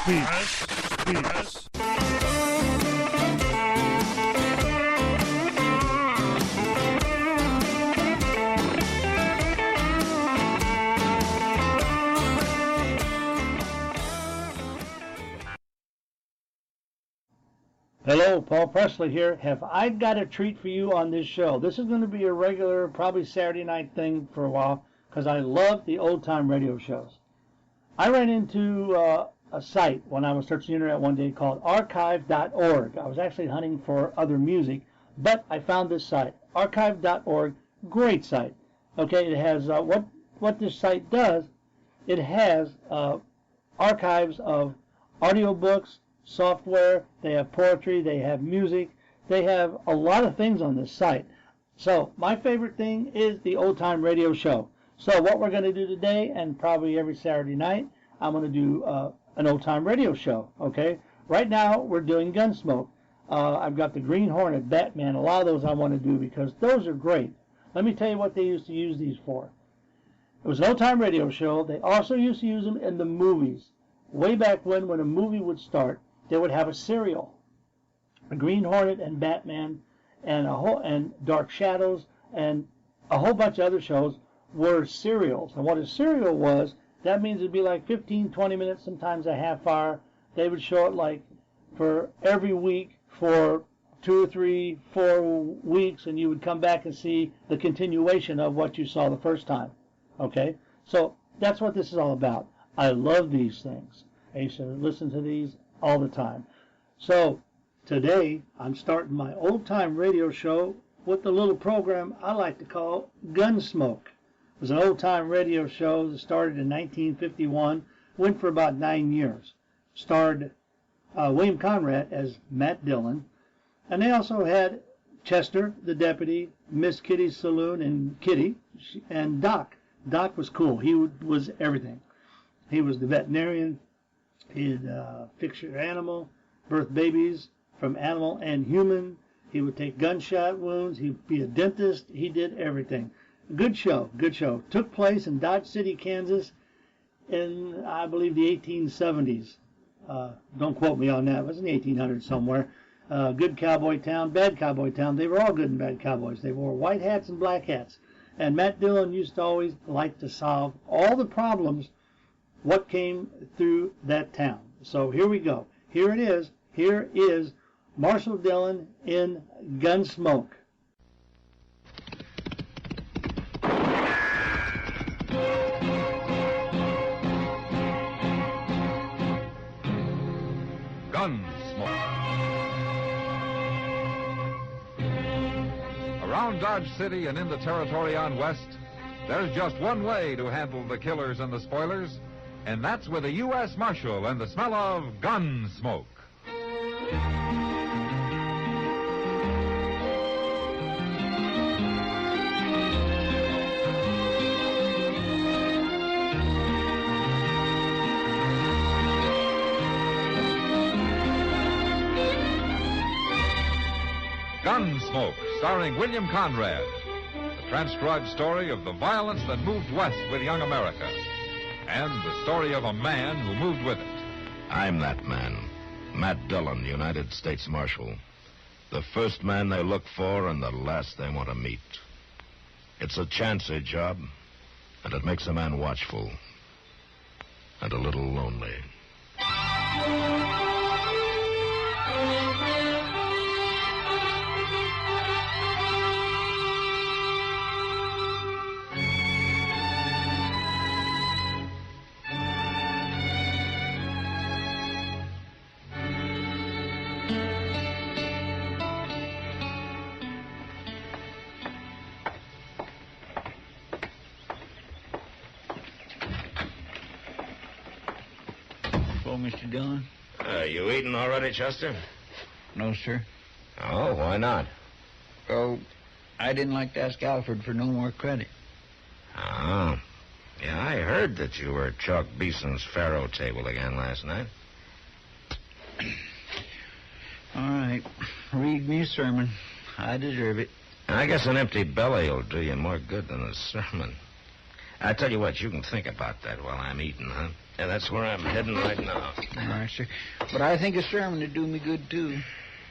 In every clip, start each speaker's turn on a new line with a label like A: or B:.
A: Beats.
B: Hello, Paul Presley here. Have I got a treat for you on this show? This is going to be a regular, probably Saturday night thing for a while, because I love the old-time radio shows. I ran into a site when I was searching the internet one day called archive.org. I was actually hunting for other music, but I found this site, archive.org. Great site. Okay, it has what this site does. It has archives of audiobooks, software, they have poetry, they have music, they have a lot of things on this site. So my favorite thing is the old time radio show. So what we're going to do today, and probably every Saturday night, I'm going to do an old time radio show. Okay, right now we're doing Gunsmoke. I've got the Green Hornet, Batman, a lot of those I want to do because those are great. Let me tell you what they used to use these for. It was an old time radio show. They also used to use them in the movies. Way back when a movie would start, they would have a serial, a Green Hornet and Batman, and Dark Shadows, and a whole bunch of other shows were serials. And what a serial was, that means it'd be like 15, 20 minutes, sometimes a half hour. They would show it like for every week for 2 or 3, 4 weeks, and you would come back and see the continuation of what you saw the first time. Okay, so that's what this is all about. I love these things. I used to listen to these all the time. So today I'm starting my old time radio show with a little program I like to call Gunsmoke. It was an old time radio show that started in 1951, went for about 9 years. Starred William Conrad as Matt Dillon, and they also had Chester, the deputy, Miss Kitty's Saloon, and Kitty, and Doc. Doc was cool. He was everything. He was the veterinarian. He'd fix your animal, birth babies from animal and human. He would take gunshot wounds. He'd be a dentist. He did everything. Good show, good show. Took place in Dodge City, Kansas in, I believe, the 1870s. Don't quote me on that. It was in the 1800s somewhere. Good cowboy town, bad cowboy town. They were all good and bad cowboys. They wore white hats and black hats. And Matt Dillon used to always like to solve all the problems what came through that town. So here we go. Here it is. Here is Marshal Dillon in Gunsmoke.
C: Gunsmoke. Around Dodge City and in the territory on West, there's just one way to handle the killers and the spoilers, and that's with a U.S. Marshal and the smell of Gunsmoke. Gunsmoke, starring William Conrad. The transcribed story of the violence that moved west with young America. And the story of a man who moved with it.
D: I'm that man, Matt Dillon, United States Marshal. The first man they look for and the last they want to meet. It's a chancy job, and it makes a man watchful and a little lonely.
E: Mr. Dillon?
D: You eating already, Chester?
E: No, sir.
D: Oh, why not?
E: Oh, I didn't like to ask Alfred for no more credit.
D: Oh. Yeah, I heard that you were at Chalk Beeson's faro table again last night.
E: All right. Read me a sermon. I deserve it.
D: I guess an empty belly will do you more good than a sermon. I tell you what, you can think about that while I'm eating, huh? Yeah, that's where I'm heading right now.
E: All right, sir. But I think a sermon would do me good, too.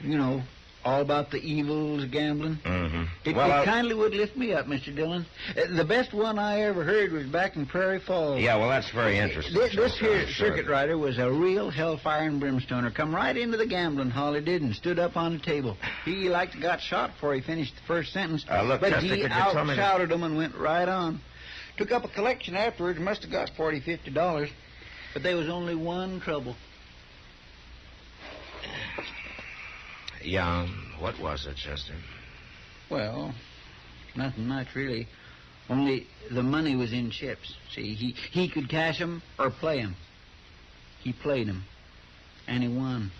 E: You know, all about the evils of gambling.
D: Mm-hmm.
E: It kindly would lift me up, Mr. Dillon. The best one I ever heard was back in Prairie Falls.
D: Yeah, well, that's very interesting.
E: This here circuit rider was a real hellfire and brimstoner. Come right into the gambling hall, he did, and stood up on the table. He like got shot before he finished the first sentence.
D: Look,
E: but
D: Chester,
E: he
D: could you tell me...
E: out-shouted him and went right on. Took up a collection afterwards, must have got $40, $50. But there was only one trouble.
D: Yeah, what was it, Chester?
E: Well, nothing much, really. Only the money was in chips. See, he could cash 'em or play 'em. He played 'em, and he won.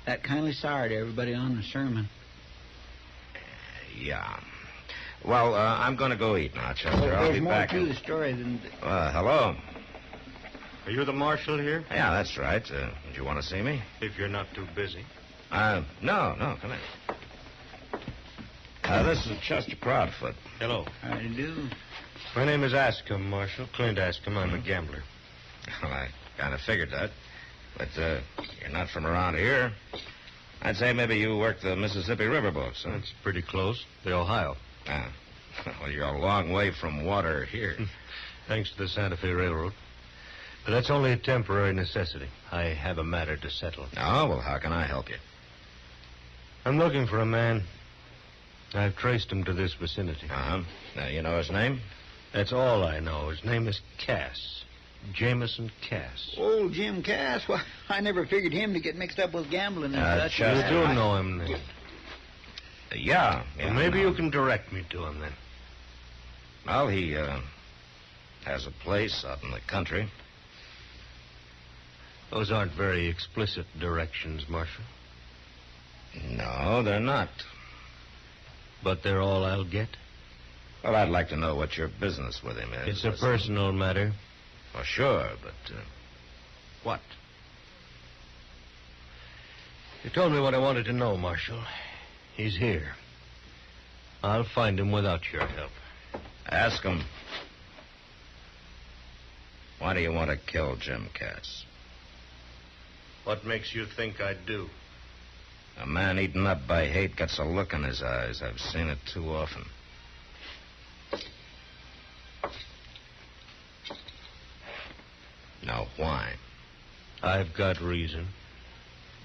E: That kindly soured everybody on the sermon.
D: Yeah. Well, I'm going to go eat now, Chester. I'll be back.
E: There's more to the story than...
D: Hello.
A: Are you the marshal here?
D: Yeah, that's right. Do you want to see me?
A: If you're not too busy.
D: No, come in. This is Chester Proudfoot.
A: Hello.
E: How do you do?
A: My name is Ascom, Marshal. Clint Ascom. I'm a gambler.
D: Well, I kind of figured that. But you're not from around here. I'd say maybe you work the Mississippi River boats, huh?
A: That's pretty close. The Ohio.
D: Ah. Well, you're a long way from water here.
A: Thanks to the Santa Fe Railroad. But that's only a temporary necessity. I have a matter to settle.
D: Oh, well, how can I help you?
A: I'm looking for a man. I've traced him to this vicinity.
D: Uh-huh. Now, you know his name?
A: That's all I know. His name is Cass. Jameson Cass.
E: Old Jim Cass? Well, I never figured him to get mixed up with gambling and such.
A: You do know him, then?
D: Yeah.
A: Well, maybe you can direct me to him, then.
D: Well, he has a place out in the country.
A: Those aren't very explicit directions, Marshal.
D: No, they're not.
A: But they're all I'll get?
D: Well, I'd like to know what your business with him is.
A: It's a personal matter.
D: Well, sure, but what?
A: You told me what I wanted to know, Marshal. He's here. I'll find him without your help.
D: Ask him. Why do you want to kill Jim Cass?
A: What makes you think I'd do?
D: A man eaten up by hate gets a look in his eyes. I've seen it too often. Now, why?
A: I've got reason.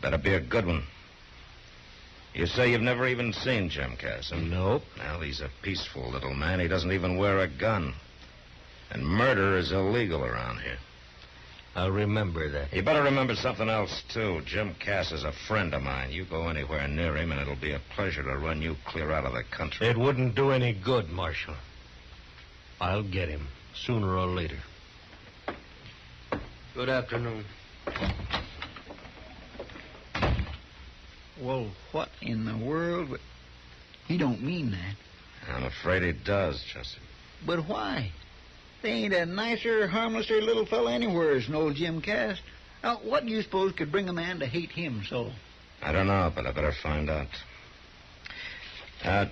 D: Better be a good one. You say you've never even seen Jim Cass, huh?
A: Nope.
D: Well, he's a peaceful little man. He doesn't even wear a gun. And murder is illegal around here.
A: I'll remember that.
D: You better remember something else, too. Jim Cass is a friend of mine. You go anywhere near him, and it'll be a pleasure to run you clear out of the country.
A: It wouldn't do any good, Marshal. I'll get him, sooner or later. Good afternoon.
E: Well, what in the world? He don't mean that.
D: I'm afraid he does, Chester.
E: But why? There ain't a nicer, harmlesser little fella anywhere than old Jim Cass. Now, what do you suppose could bring a man to hate him so?
D: I don't know, but I better find out.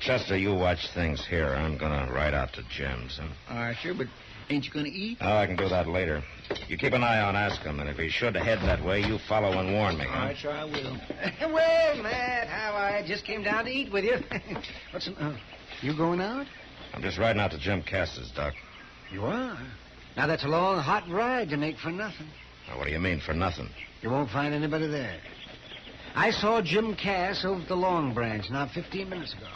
D: Chester, you watch things here. I'm going to ride out to Jim's, huh?
E: All right, sure, but ain't you going to eat?
D: Oh, I can do that later. You keep an eye on Ascom, and if he should head that way, you follow and warn me,
E: All
D: huh?
E: right, sure, I will.
F: Well, Matt, how I just came down to eat with you. You going out?
D: I'm just riding out to Jim Cass's, Doc.
F: You are? Now, that's a long, hot ride to make for nothing.
D: Now, what do you mean, for nothing?
F: You won't find anybody there. I saw Jim Cass over at the Long Branch not 15 minutes ago.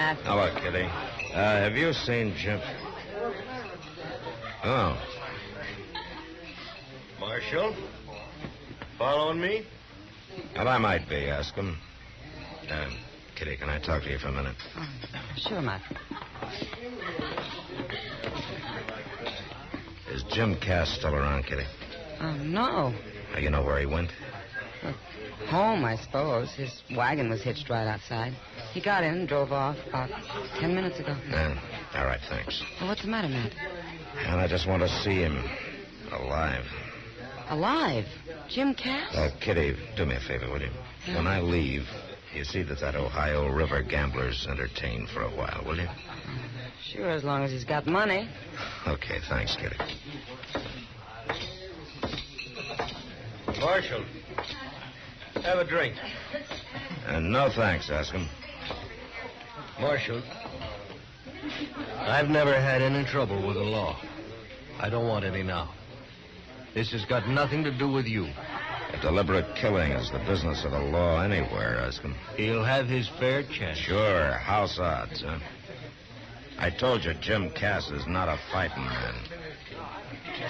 G: Matt.
D: Hello, Kitty. Have you seen Jim? Oh.
A: Marshal? Following me?
D: Well, I might be. Ask him. Kitty, can I talk to you for a minute?
G: Sure, Matt.
D: Is Jim Cass still around, Kitty?
G: No.
D: You know where he went?
G: Home, I suppose. His wagon was hitched right outside. He got in and drove off about 10 minutes ago.
D: All right, thanks.
G: Well, what's the matter, Matt?
D: And I just want to see him alive.
G: Alive? Jim Cass?
D: Kitty, do me a favor, will you?
G: Yeah.
D: When I leave, you see that Ohio River gambler's entertained for a while, will you?
G: Sure, as long as he's got money.
D: Okay, thanks, Kitty.
A: Marshal, have a drink.
D: No, thanks, ask him.
A: Marshal, I've never had any trouble with the law. I don't want any now. This has got nothing to do with you.
D: A deliberate killing is the business of the law anywhere, ask him.
A: He'll have his fair chance.
D: Sure, house odds, huh? I told you Jim Cass is not a fighting man.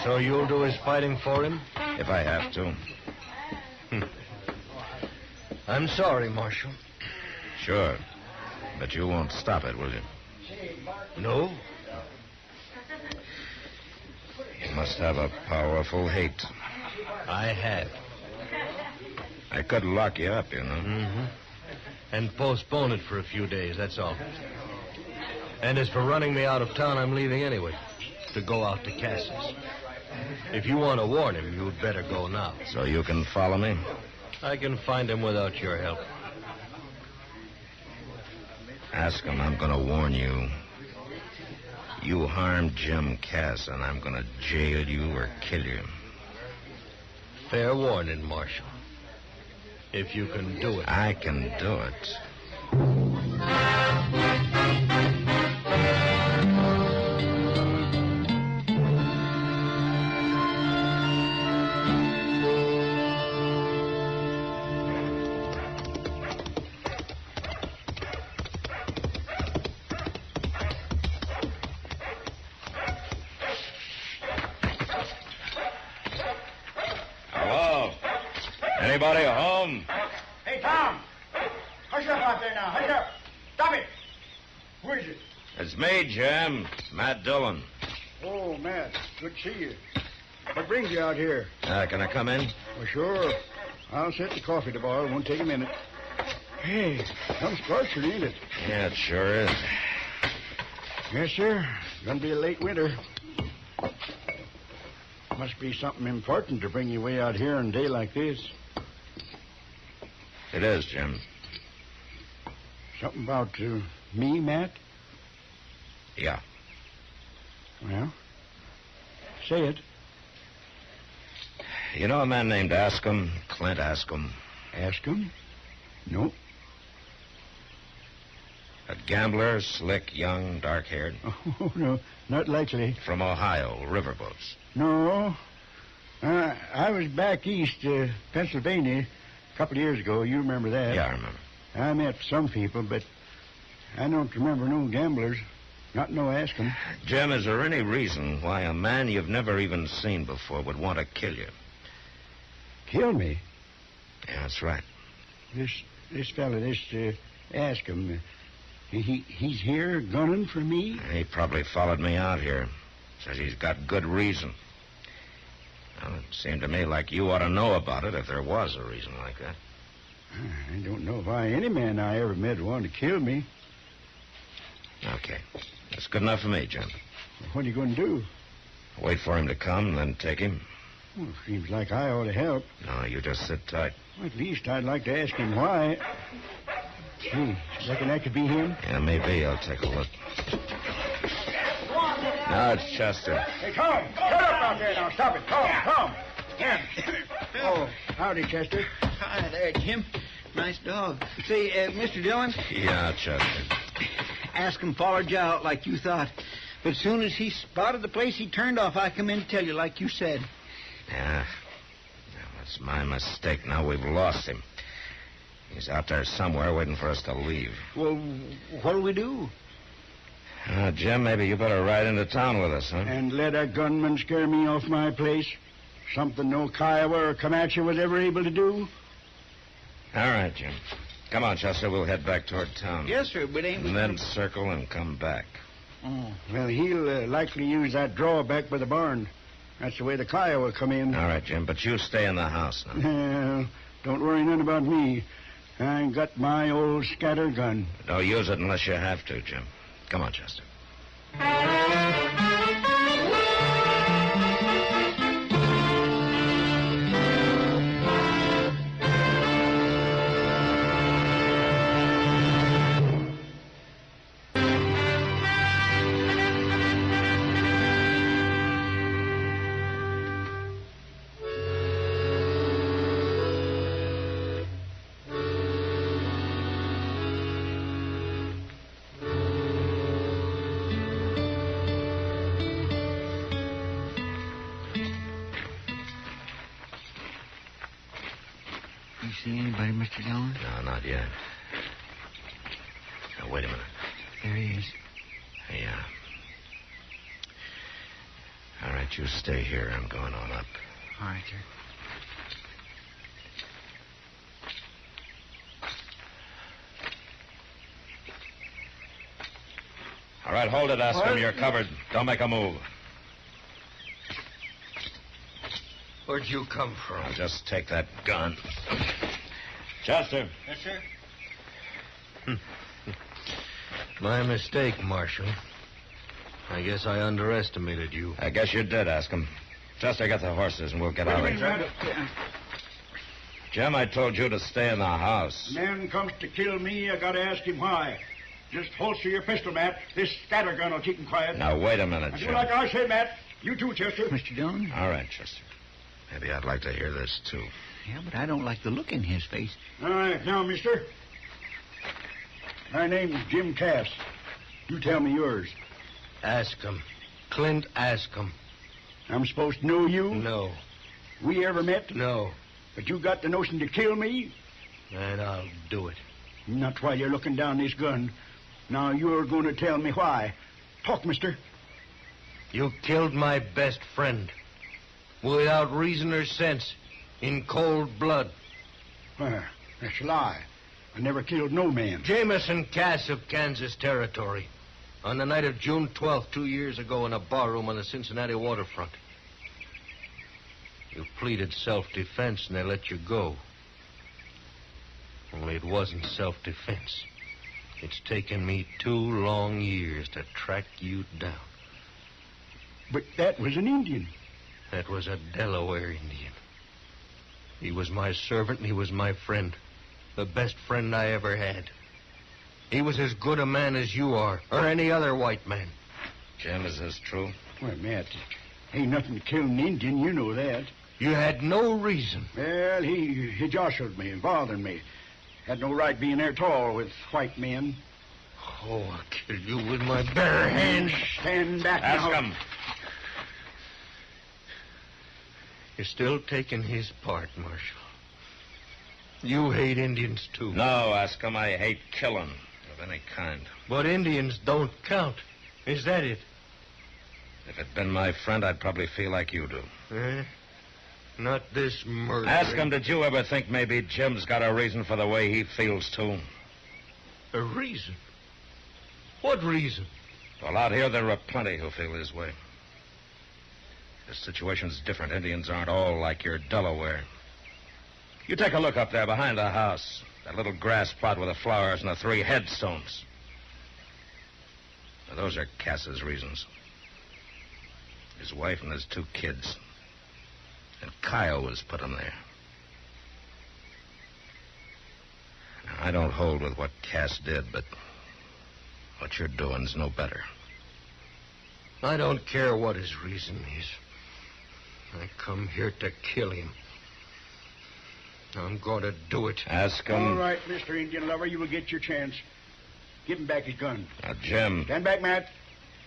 A: So you'll do his fighting for him?
D: If I have to.
A: I'm sorry, Marshal.
D: Sure. But you won't stop it, will you?
A: No?
D: You must have a powerful hate.
A: I have.
D: I could lock you up, you know.
A: Mm-hmm. And postpone it for a few days, that's all. And as for running me out of town, I'm leaving anyway. To go out to Cass's. If you want to warn him, you'd better go now.
D: So you can follow me?
A: I can find him without your help.
D: Ask him, I'm going to warn you. You harmed Jim Cass, and I'm going to jail you or kill you.
A: Fair warning, Marshal. If you can do it.
D: I can do it. Anybody home?
H: Hey, Tom! Hush up out there now. Hush up. Stop it. Who is it?
D: It's me, Jim. Matt Dillon.
H: Oh, Matt. Good to see you. What brings you out here?
D: Can I come in?
H: Well, sure. I'll set the coffee to boil. It won't take a minute. Hey, I'm scorching, ain't it?
D: Yeah, it sure is.
H: Yes, sir. Gonna be a late winter. Must be something important to bring you way out here on a day like this.
D: It is, Jim.
H: Something about me, Matt?
D: Yeah.
H: Well, say it.
D: You know a man named Ascom? Clint Ascom?
H: Ascom? Nope.
D: A gambler, slick, young, dark-haired?
H: Oh, no, not likely.
D: From Ohio, riverboats.
H: No. I was back east, Pennsylvania, a couple of years ago. You remember that?
D: Yeah, I remember.
H: I met some people, but I don't remember no gamblers. Not no asking.
D: Jim, is there any reason why a man you've never even seen before would want to kill you?
H: Kill me?
D: Yeah, that's right.
H: This fella, ask him. He's here gunning for me?
D: He probably followed me out here. Says he's got good reason. Well, it seemed to me like you ought to know about it if there was a reason like that.
H: I don't know why any man I ever met wanted to kill me.
D: Okay. That's good enough for me, Jim.
H: What are you going to do?
D: Wait for him to come, then take him.
H: Well, seems like I ought to help.
D: No, you just sit tight.
H: Well, at least I'd like to ask him why. Gee, reckon that could be him?
D: Yeah, maybe. I'll take a look. No, it's Chester.
H: Hey, Tom, shut up out there now. Stop it. Tom. Yeah. Oh, howdy, Chester.
E: Hi there, Jim. Nice dog. Say, Mr. Dillon?
D: Yeah, Chester.
E: Ask him followed you out like you thought. But as soon as he spotted the place, he turned off. I come in to tell you like you said.
D: Yeah. That's my mistake. Now we've lost him. He's out there somewhere waiting for us to leave.
F: Well, what'll we do?
D: Jim, maybe you better ride into town with us, huh?
H: And let a gunman scare me off my place? Something no Kiowa or Comanche was ever able to do?
D: All right, Jim. Come on, Chester. We'll head back toward town.
E: Yes, sir, but ain't...
D: And then circle and come back.
H: Oh, well, he'll likely use that drawback by the barn. That's the way the Kiowa come in.
D: All right, Jim, but you stay in the house now.
H: Well, don't worry none about me. I got my old scatter gun.
D: Don't use it unless you have to, Jim. Come on, Chester.
E: See anybody, Mr. Dillon?
D: No, not yet. Now, wait a minute.
E: There he is.
D: Yeah. All right, you stay here. I'm going on up.
E: All right, sir.
D: All right, hold it, Askham. You're covered. Don't make a move.
A: Where'd you come from?
D: I'll just take that gun. Chester.
E: Yes, sir.
A: My mistake, Marshal. I guess I underestimated you.
D: I guess you did, Askham. Chester, get the horses and we'll get out of here. Jim, I told you to stay in the house.
H: Man comes to kill me, I gotta ask him why. Just holster your pistol, Matt. This scatter gun will keep him quiet.
D: Now, wait a minute,
H: Do
D: Jim.
H: like I said, Matt. You too, Chester.
E: Mr. Dillon?
D: All right, Chester. Maybe I'd like to hear this, too.
E: Yeah, but I don't like the look in his face.
H: All right, now, mister. My name's Jim Cass. You tell me yours.
A: Ask him. Clint, ask him.
H: I'm supposed to know you?
A: No.
H: We ever met?
A: No.
H: But you got the notion to kill me?
A: And I'll do it.
H: Not while you're looking down this gun. Now you're going to tell me why. Talk, mister.
A: You killed my best friend. Without reason or sense. In cold blood.
H: That's a lie. I never killed no man.
A: Jameson Cass of Kansas Territory. On the night of June 12th, 2 years ago, in a barroom on the Cincinnati waterfront. You pleaded self-defense and they let you go. Only it wasn't self-defense. It's taken me 2 long years to track you down.
H: But that was an Indian.
A: That was a Delaware Indian. He was my servant and he was my friend. The best friend I ever had. He was as good a man as you are, or any other white man.
D: Jim, is this true?
H: Well, Matt, ain't nothing to kill an Indian, you know that.
A: You had no reason.
H: Well, he jostled me and bothered me. Had no right being there at all with white men.
A: Oh, I'll kill you with my bare hands.
H: Stand back
D: Ask
H: now.
D: him.
A: You're still taking his part, Marshal. You hate Indians, too.
D: No, Askham, I hate killing of any kind.
A: But Indians don't count. Is that it?
D: If it'd been my friend, I'd probably feel like you do.
A: Not this murder.
D: Ask him, did you ever think maybe Jim's got a reason for the way he feels, too?
A: A reason? What reason?
D: Well, out here there are plenty who feel his way. The situation's different. Indians aren't all like your Delaware. You take a look up there behind the house. That little grass plot with the flowers and the 3 headstones. Now, those are Cass's reasons. His wife and his 2 kids. And Kiowas put them there. Now, I don't hold with what Cass did, but what you're doing's no better.
A: I don't care what his reason is. I come here to kill him. I'm going to do it.
D: Ask him.
H: All right, Mr. Indian lover, you will get your chance. Give him back his gun.
D: Now, Jim.
H: Stand back, Matt.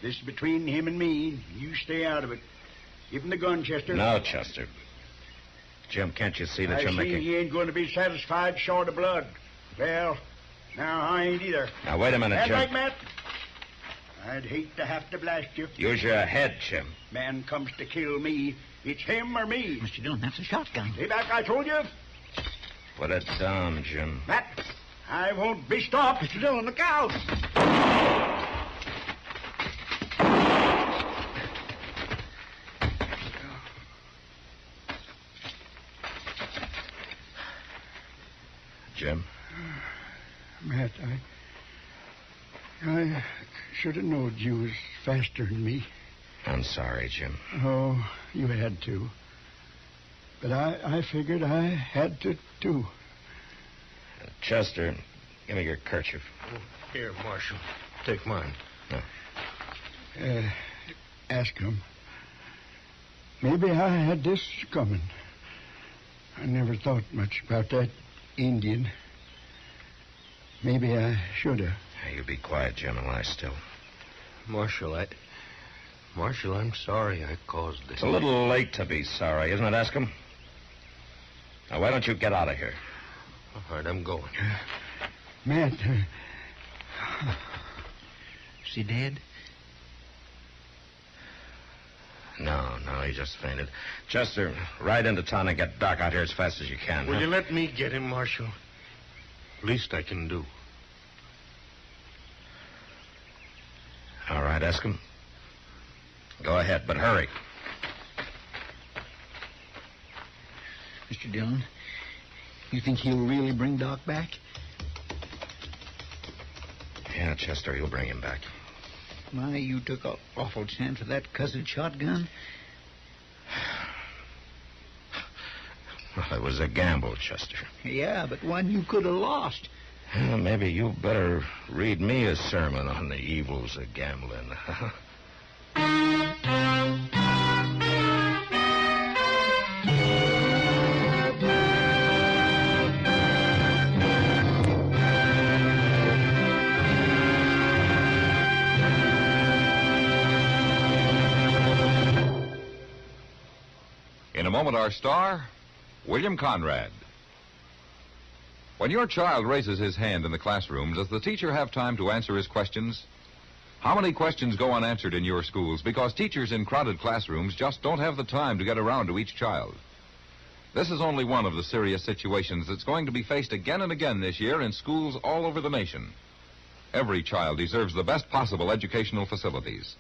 H: This is between him and me. You stay out of it. Give him the gun, Chester.
D: No, Chester. Jim, can't you see that you're
H: I see
D: making...
H: he ain't going to be satisfied short of blood. Well, now I ain't either.
D: Now, wait a minute,
H: That's
D: Jim.
H: right, Matt. I'd hate to have to blast you.
D: Use your head, Jim.
H: Man comes to kill me. It's him or me.
E: Mr. Dillon, that's a shotgun.
H: Stay back, I told you.
D: Put it down, Jim.
H: Matt, I won't be stopped.
E: Mr. Dillon, look out!
D: Jim?
H: Matt, I should have known you was faster than me.
D: I'm sorry, Jim.
H: Oh, you had to. But I figured I had to, too.
D: Chester, give me your kerchief.
A: Here, Marshal. Take mine.
H: Ask him. Maybe I had this coming. I never thought much about that Indian. Maybe I should have.
D: Hey, you be quiet, Jim, and lie still.
A: Marshal, I'm sorry I caused this.
D: It's a little late to be sorry, isn't it, Escom? Now, why don't you get out of here?
A: All right, I'm going.
H: Matt.
E: Is he dead?
D: No, he just fainted. Chester, ride into town and get Doc out here as fast as you can.
A: Will you let me get him, Marshal? Least I can do.
D: All right, Escom. Go ahead, but hurry.
E: Mr. Dillon, you think he'll really bring Doc back?
D: Yeah, Chester, he'll bring him back.
E: My, you took an awful chance with that cussed shotgun.
D: Well, it was a gamble, Chester.
E: Yeah, but one you could have lost.
D: Well, maybe you better read me a sermon on the evils of gambling.
C: In a moment, our star, William Conrad. When your child raises his hand in the classroom, does the teacher have time to answer his questions? How many questions go unanswered in your schools because teachers in crowded classrooms just don't have the time to get around to each child? This is only one of the serious situations that's going to be faced again and again this year in schools all over the nation. Every child deserves the best possible educational facilities.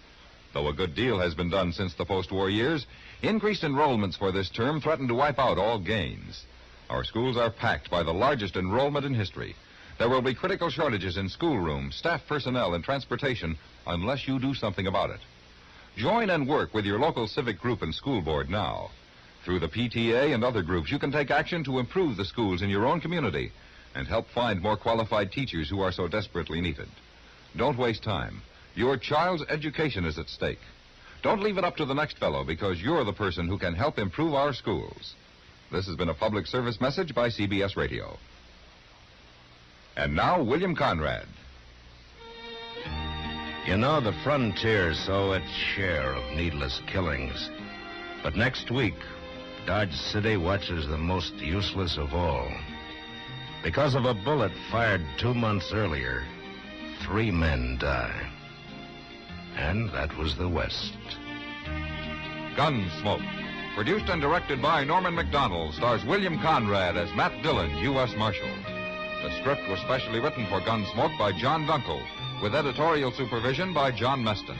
C: Though a good deal has been done since the post-war years, increased enrollments for this term threaten to wipe out all gains. Our schools are packed by the largest enrollment in history. There will be critical shortages in schoolrooms, staff personnel, and transportation unless you do something about it. Join and work with your local civic group and school board now. Through the PTA and other groups, you can take action to improve the schools in your own community and help find more qualified teachers who are so desperately needed. Don't waste time. Your child's education is at stake. Don't leave it up to the next fellow because you're the person who can help improve our schools. This has been a public service message by CBS Radio. And now, William Conrad.
D: You know, the frontier's so its share of needless killings. But next week, Dodge City watches the most useless of all. Because of a bullet fired 2 months earlier, 3 men die. And that was the West.
C: Gunsmoke. Produced and directed by Norman McDonald, stars William Conrad as Matt Dillon, U.S. Marshal. The script was specially written for Gunsmoke by John Dunkel, with editorial supervision by John Meston.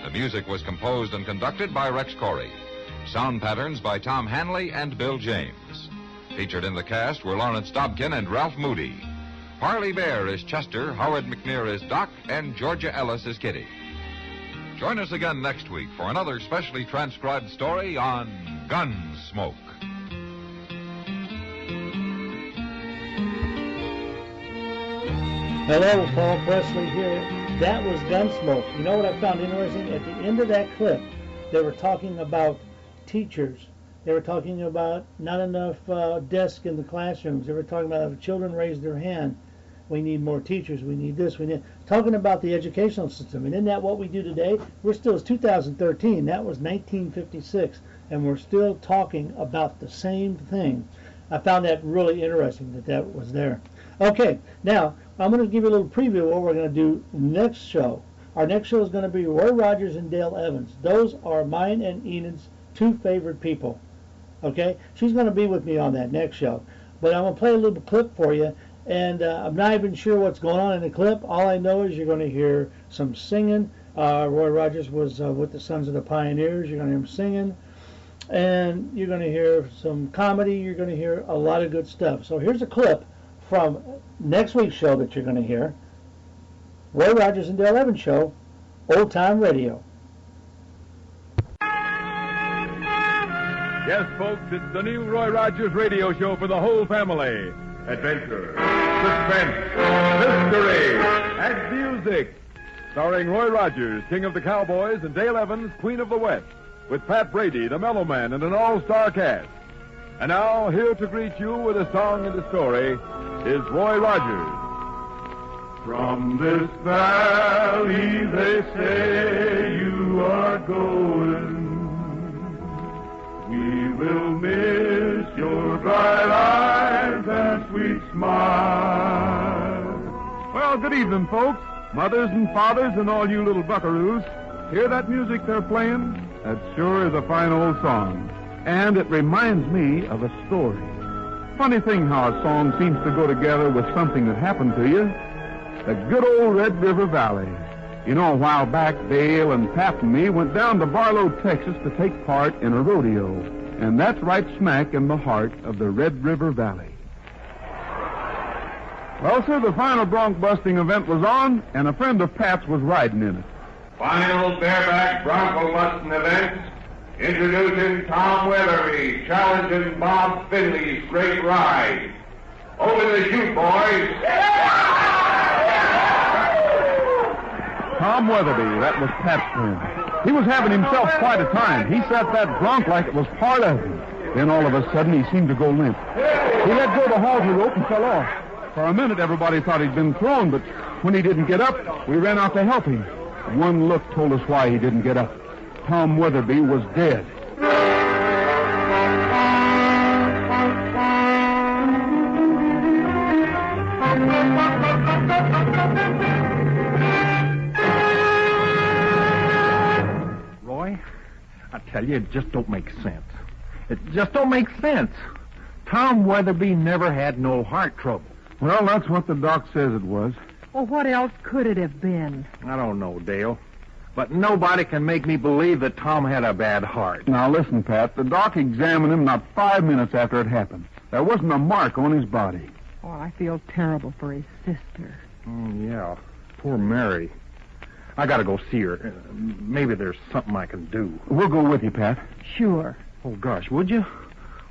C: The music was composed and conducted by Rex Corey. Sound patterns by Tom Hanley and Bill James. Featured in the cast were Lawrence Dobkin and Ralph Moody. Harley Bear is Chester, Howard McNear is Doc, and Georgia Ellis is Kitty. Join us again next week for another specially transcribed story on Gunsmoke.
B: Hello, Paul Presley here. That was Gunsmoke. You know what I found interesting? At the end of that clip, they were talking about teachers. They were talking about not enough desks in the classrooms. They were talking about if children raise their hand, we need more teachers, we need this, we need... Talking about the educational system. And isn't that what we do today? It's 2013. That was 1956. And we're still talking about the same thing. I found that really interesting that was there. Okay, now I'm going to give you a little preview of what we're going to do next show. Our next show is going to be Roy Rogers and Dale Evans. Those are mine and Enid's two favorite people. Okay, she's going to be with me on that next show. But I'm going to play a little clip for you, and I'm not even sure what's going on in the clip. All I know is you're going to hear some singing. Roy Rogers was with the Sons of the Pioneers. You're going to hear him singing. And you're going to hear some comedy. You're going to hear a lot of good stuff. So here's a clip from next week's show that you're going to hear. Roy Rogers and Dale Evans Show, Old Time Radio.
I: Yes, folks, it's the new Roy Rogers radio show for the whole family. Adventure, suspense, mystery, and music. Starring Roy Rogers, King of the Cowboys, and Dale Evans, Queen of the West, with Pat Brady, the Mellow Man, and an all-star cast. And now, here to greet you with a song and a story is Roy Rogers. From this valley, they say you are going. We will miss your bright eyes and sweet smile. Well, good evening, folks. Mothers and fathers and all you little buckaroos. Hear that music they're playing? That sure is a fine old song. And it reminds me of a story. Funny thing how a song seems to go together with something that happened to you. The good old Red River Valley. You know, a while back, Dale and Pap and me went down to Barlow, Texas to take part in a rodeo. And that's right smack in the heart of the Red River Valley. Well, sir, the final bronc busting event was on, and a friend of Pat's was riding in it.
J: Final bareback bronco busting event. Introducing Tom Weatherby, challenging Bob Finley's great ride. Over the chute, boys.
I: Tom Weatherby, that was Pat's friend. He was having himself quite a time. He sat that bronc like it was part of him. Then all of a sudden he seemed to go limp. He let go of the halter rope and fell off. For a minute everybody thought he'd been thrown, but when he didn't get up, we ran out to help him. One look told us why he didn't get up. Tom Weatherby was dead.
K: Roy, I tell you, it just don't make sense. It just don't make sense. Tom Weatherby never had no heart trouble.
I: Well, that's what the doc says it was.
L: Well, what else could it have been?
K: I don't know, Dale. But nobody can make me believe that Tom had a bad heart.
I: Now, listen, Pat. The doc examined him not 5 minutes after it happened. There wasn't a mark on his body.
L: Oh, I feel terrible for his sister.
K: Yeah. Poor Mary. I gotta go see her. Maybe there's something I can do.
I: We'll go with you, Pat.
L: Sure.
K: Oh, gosh, would you?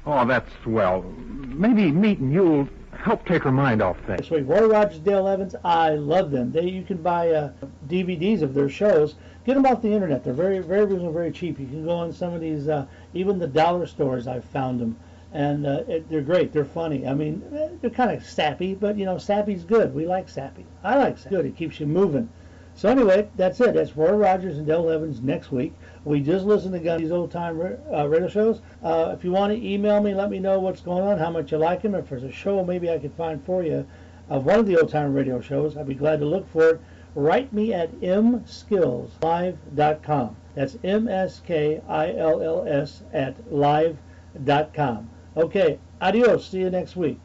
K: Oh, that's swell. Maybe meeting you'll help take her mind off things.
B: This week, Roy Rogers, Dale Evans, I love them. You can buy DVDs of their shows. Get them off the internet. They're very, very reasonable, very cheap. You can go in some of these, even the dollar stores. I've found them, and they're great. They're funny. I mean, they're kind of sappy, but you know, sappy's good. We like sappy. I like sappy. Good. It keeps you moving. So anyway, that's it. That's Roy Rogers and Dale Evans next week. We just listened to these old-time radio shows. If you want to email me, let me know what's going on, how much you like them. If there's a show maybe I could find for you of one of the old-time radio shows, I'd be glad to look for it. Write me at mskillslive.com. That's MSKILLS at live.com. Okay, adios. See you next week.